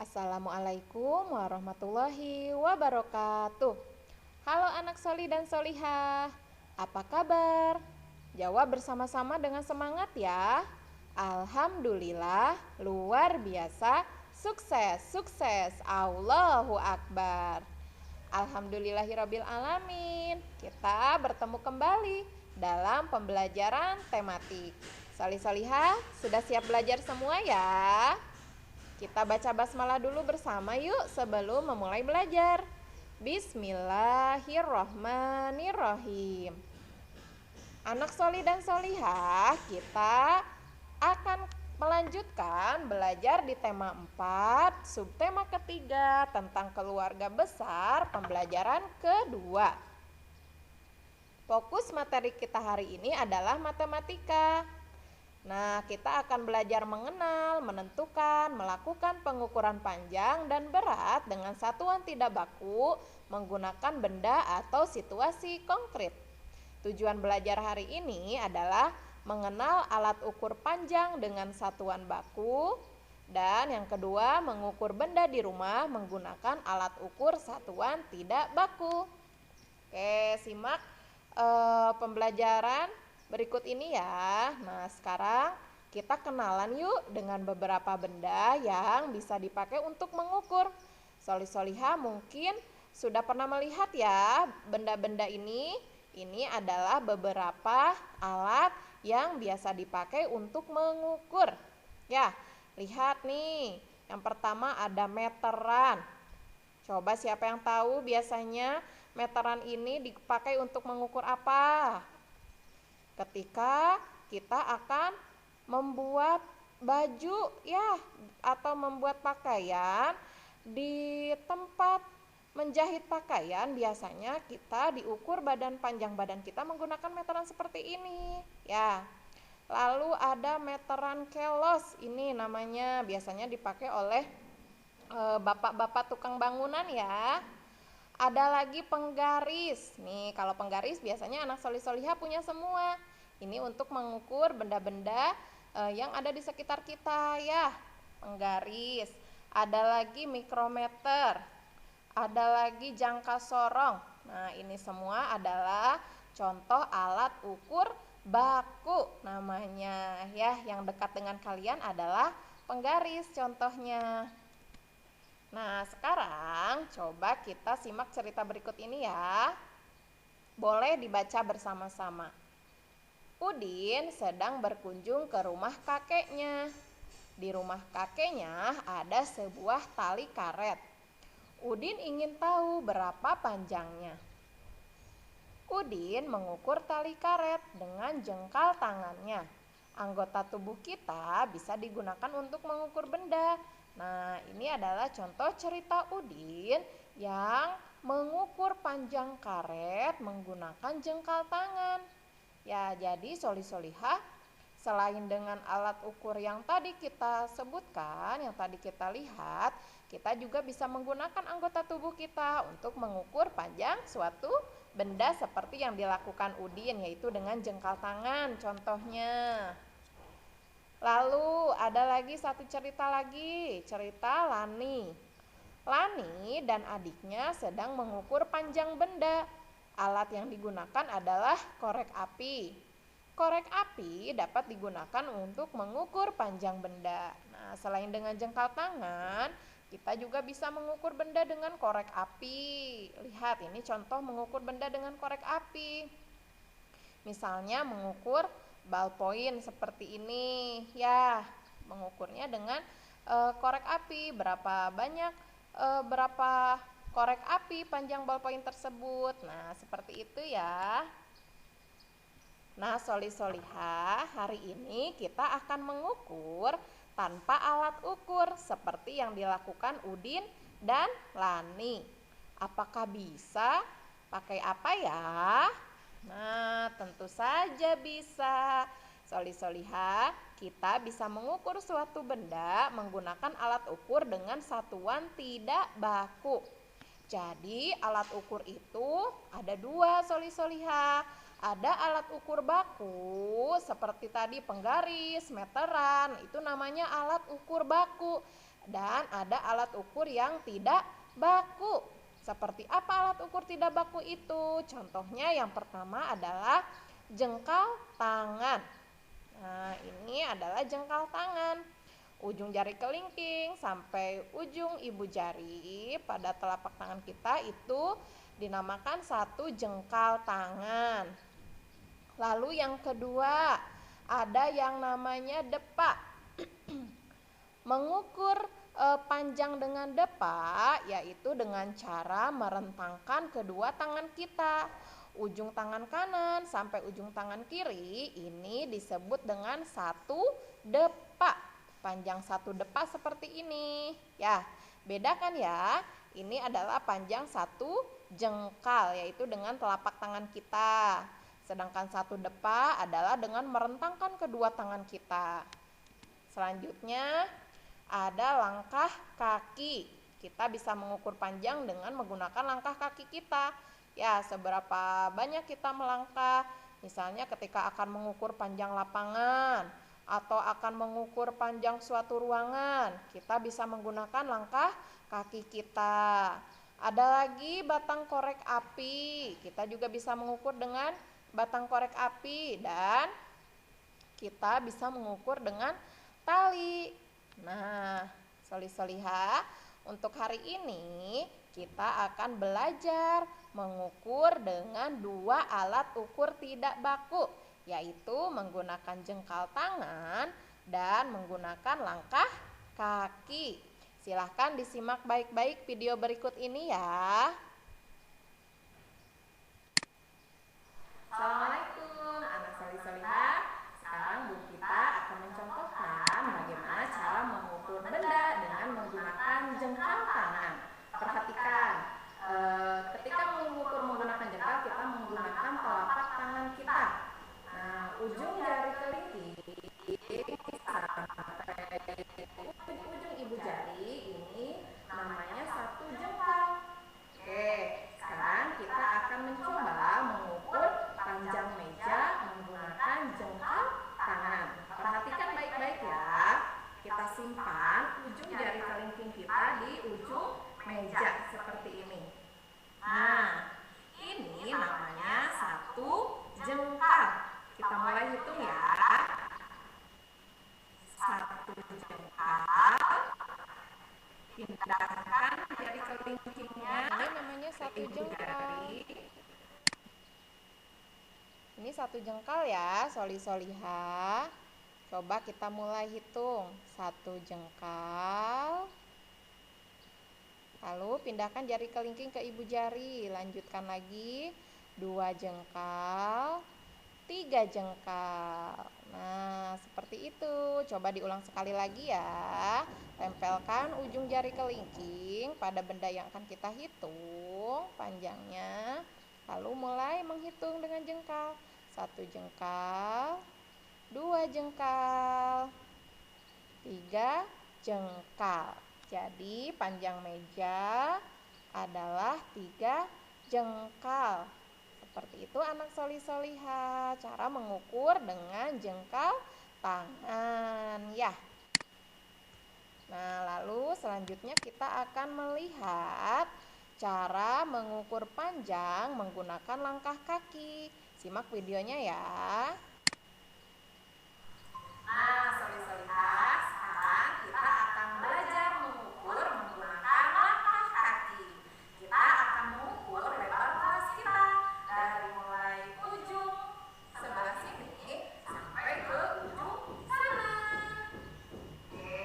Assalamualaikum warahmatullahi wabarakatuh. Halo anak soli dan solihah, apa kabar? Jawab bersama-sama dengan semangat ya. Alhamdulillah, luar biasa, sukses, sukses, Allahu Akbar. Alhamdulillahirabbil alamin. Kita bertemu kembali dalam pembelajaran tematik. Solih-solihah, sudah siap belajar semua ya? Kita baca basmalah dulu bersama yuk sebelum memulai belajar. Bismillahirrohmanirrohim. Anak soli dan solihah, kita akan melanjutkan belajar di tema 4, subtema ketiga tentang keluarga besar, pembelajaran kedua. Fokus materi kita hari ini adalah matematika. Nah, kita akan belajar mengenal, menentukan, melakukan pengukuran panjang dan berat dengan satuan tidak baku menggunakan benda atau situasi konkret. Tujuan belajar hari ini adalah mengenal alat ukur panjang dengan satuan baku, dan yang kedua mengukur benda di rumah menggunakan alat ukur satuan tidak baku. Oke, simak pembelajaran berikut ini ya. Nah, sekarang kita kenalan yuk dengan beberapa benda yang bisa dipakai untuk mengukur. Solih-solihah mungkin sudah pernah melihat ya benda-benda ini. Ini adalah beberapa alat yang biasa dipakai untuk mengukur. Ya, lihat nih. Yang pertama ada meteran. Coba siapa yang tahu biasanya meteran ini dipakai untuk mengukur apa? Ketika kita akan membuat baju ya atau membuat pakaian, di tempat menjahit pakaian biasanya kita diukur panjang badan kita menggunakan meteran seperti ini ya. Lalu ada meteran kelos, ini namanya biasanya dipakai oleh bapak-bapak tukang bangunan ya. Ada lagi penggaris. Nih, kalau penggaris biasanya anak solih-solihah punya semua. Ini untuk mengukur benda-benda yang ada di sekitar kita ya. Penggaris. Ada lagi mikrometer. Ada lagi jangka sorong. Nah, ini semua adalah contoh alat ukur baku namanya ya. Yang dekat dengan kalian adalah penggaris contohnya. Nah, sekarang coba kita simak cerita berikut ini ya. Boleh dibaca bersama-sama. Udin sedang berkunjung ke rumah kakeknya. Di rumah kakeknya ada sebuah tali karet. Udin ingin tahu berapa panjangnya. Udin mengukur tali karet dengan jengkal tangannya. Anggota tubuh kita bisa digunakan untuk mengukur benda. Nah, ini adalah contoh cerita Udin yang mengukur panjang karet menggunakan jengkal tangan. Ya, jadi solih-solihah, selain dengan alat ukur yang tadi kita sebutkan, yang tadi kita lihat, kita juga bisa menggunakan anggota tubuh kita untuk mengukur panjang suatu benda seperti yang dilakukan Udin, yaitu dengan jengkal tangan contohnya. Lalu ada lagi satu cerita lagi, cerita Lani. Lani dan adiknya sedang mengukur panjang benda. Alat yang digunakan adalah korek api. Korek api dapat digunakan untuk mengukur panjang benda. Nah, selain dengan jengkal tangan, kita juga bisa mengukur benda dengan korek api. Lihat, ini contoh mengukur benda dengan korek api. Misalnya mengukur ballpoint seperti ini ya, mengukurnya dengan korek api, berapa banyak berapa korek api panjang ballpoint tersebut. Nah, seperti itu ya. Nah, solih-solihah, hari ini kita akan mengukur tanpa alat ukur seperti yang dilakukan Udin dan Lani. Apakah bisa? Pakai apa ya? Nah, tentu saja bisa. Solih-solihah, kita bisa mengukur suatu benda menggunakan alat ukur dengan satuan tidak baku. Jadi, alat ukur itu ada dua, solih-solihah. Ada alat ukur baku seperti tadi penggaris, meteran, itu namanya alat ukur baku. dan ada alat ukur yang tidak baku. Seperti apa alat ukur tidak baku itu? Contohnya yang pertama adalah jengkal tangan. Nah, ini adalah jengkal tangan. Ujung jari kelingking sampai ujung ibu jari pada telapak tangan kita itu dinamakan satu jengkal tangan. Lalu yang kedua, ada yang namanya depa. Mengukur panjang dengan depa yaitu dengan cara merentangkan kedua tangan kita. Ujung tangan kanan sampai ujung tangan kiri ini disebut dengan satu depa. Panjang satu depa seperti ini. Ya, bedakan ya. Ini adalah panjang satu jengkal yaitu dengan telapak tangan kita. Sedangkan satu depa adalah dengan merentangkan kedua tangan kita. Selanjutnya ada langkah kaki. Kita bisa mengukur panjang dengan menggunakan langkah kaki kita. Ya, seberapa banyak kita melangkah. Misalnya ketika akan mengukur panjang lapangan atau akan mengukur panjang suatu ruangan, kita bisa menggunakan langkah kaki kita. Ada lagi batang korek api. Kita juga bisa mengukur dengan batang korek api dan kita bisa mengukur dengan tali. Nah, soli-soliha, untuk hari ini kita akan belajar mengukur dengan dua alat ukur tidak baku, yaitu menggunakan jengkal tangan dan menggunakan langkah kaki. Silahkan disimak baik-baik video berikut ini ya. Assalamualaikum anak soli-soliha. Sekarang Bu kita akan mencontohkan bagaimana cara mengukur benda dengan menggunakan jengkal tangan. Perhatikan, ketika mengukur menggunakan jengkal kita menggunakan telapak tangan kita. Nah, ujung jari kelingking sampai ujung ibu jari ini namanya satu jengkal. Oke, sekarang kita akan mencoba mengukur panjang meja menggunakan jengkal tangan. Perhatikan baik-baik ya. Kita simpan ujung jari kelingking kita di ujung meja seperti ini. Nah, ini namanya satu jengkal. Kita mulai hitung ya. Satu jengkal. Pindahkan jari kelingkingnya. Ini namanya satu jengkal. Ini satu jengkal ya, soli-soliha. Coba kita mulai hitung. Satu jengkal. Lalu pindahkan jari kelingking ke ibu jari. Lanjutkan lagi. 2 jengkal. 3 jengkal. Nah, seperti itu. Coba diulang sekali lagi ya. Tempelkan ujung jari kelingking pada benda yang akan kita hitung panjangnya. Lalu mulai menghitung dengan jengkal. 1 jengkal, 2 jengkal, 3 jengkal. Jadi panjang meja adalah 3 jengkal. Seperti itu anak soli-soliha, cara mengukur dengan jengkal tangan ya. Nah, lalu selanjutnya kita akan melihat cara mengukur panjang menggunakan langkah kaki. Simak videonya ya. Nah, soli-soliha, sekarang kita akan belajar mengukur menggunakan langkah kaki. Kita akan mengukur lebar kelas kita dari mulai ujung sebelah sini sampai ke ujung sana. Oke,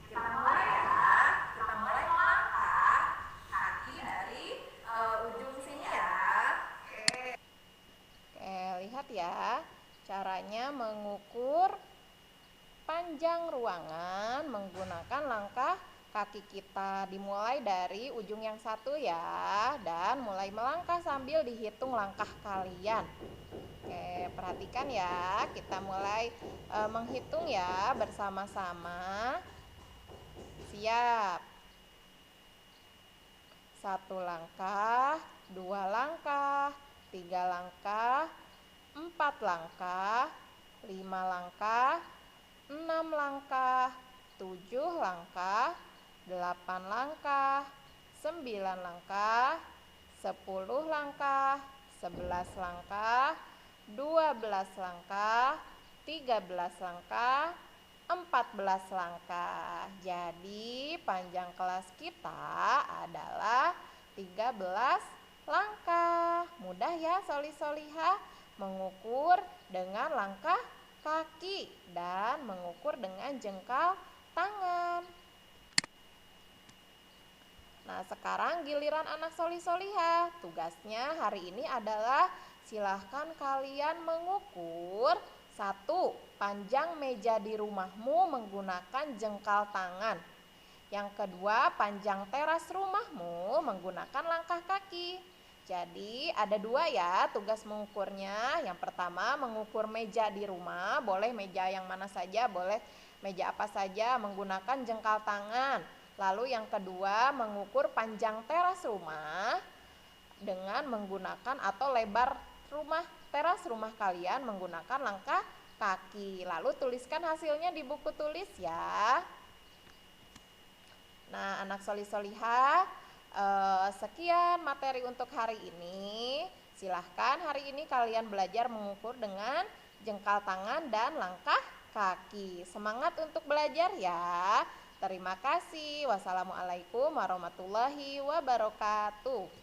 kita mulai ya. Kita mulai melangkah kaki dari ujung sini ya. Oke, lihat ya. Caranya mengukur panjang ruangan menggunakan langkah kaki kita. Dimulai dari ujung yang satu ya. Dan mulai melangkah sambil dihitung langkah kalian. Oke, perhatikan ya. Kita mulai menghitung ya bersama-sama. Siap. 1 langkah, 2 langkah, 3 langkah, 4 langkah, 5 langkah, 6 langkah, 7 langkah, 8 langkah, 9 langkah, 10 langkah, 11 langkah, 12 langkah, 13 langkah, 14 langkah. Jadi panjang kelas kita adalah 13 langkah. Mudah ya soli-soliha mengukur dengan langkah kaki dan mengukur dengan jengkal tangan. Nah, sekarang giliran anak soli-soliha. Tugasnya hari ini adalah silahkan kalian mengukur 1. Panjang meja di rumahmu menggunakan jengkal tangan. Yang kedua, panjang teras rumahmu menggunakan langkah kaki. Jadi ada 2 ya tugas mengukurnya. Yang pertama mengukur meja di rumah, boleh meja yang mana saja, boleh meja apa saja menggunakan jengkal tangan. Lalu yang kedua mengukur panjang teras rumah dengan menggunakan atau lebar teras rumah kalian menggunakan langkah kaki. Lalu tuliskan hasilnya di buku tulis ya. Nah, anak soli-soliha, sekian materi untuk hari ini. Silahkan hari ini kalian belajar mengukur dengan jengkal tangan dan langkah kaki. Semangat untuk belajar ya. Terima kasih. Wassalamualaikum warahmatullahi wabarakatuh.